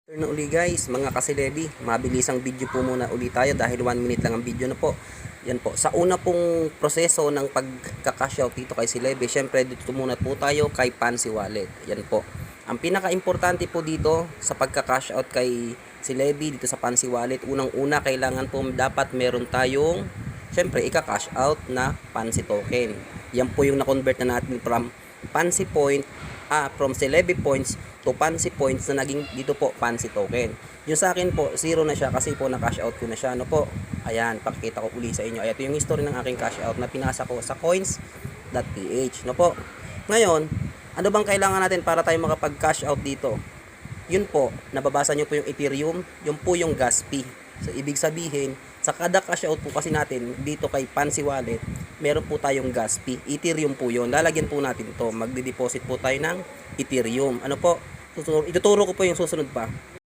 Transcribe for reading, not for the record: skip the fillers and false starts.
Na uli guys, mga kasilebi, mabilisang video po muna uli tayo dahil 1 minute lang ang video na po. Yan po, sa una pong proseso ng pagka-cash out dito kay Silebi, syempre dito muna po tayo kay Pansy Wallet. Yan po. Ang pinaka-importante po dito sa pagka-cash out kay Silebi dito sa Pansy Wallet, unang-una kailangan po dapat meron tayong syempre ika-cash out na Pansy token. Yan po yung na-convert na natin from Pansy point from Celebi points to Pansy points na naging dito po Pansy token. Yung sa akin po, 0 na siya kasi po na-cash out ko na siya. Ano po? Ayan, pakikita ko uli sa inyo. Ito yung history ng aking cash out na pinasa ko sa coins.ph. No po? Ngayon, ano bang kailangan natin para tayo makapag-cash out dito? Yun po, nababasa nyo po yung Ethereum, yun po yung gas fee. So, ibig sabihin, sa kada cash out po kasi natin dito kay Pansy Wallet, meron po tayong gas fee. Ethereum po yun. Lalagyan po natin to. Magde-deposit po tayo ng Ethereum. Ano po? Ituturo ko po yung susunod pa.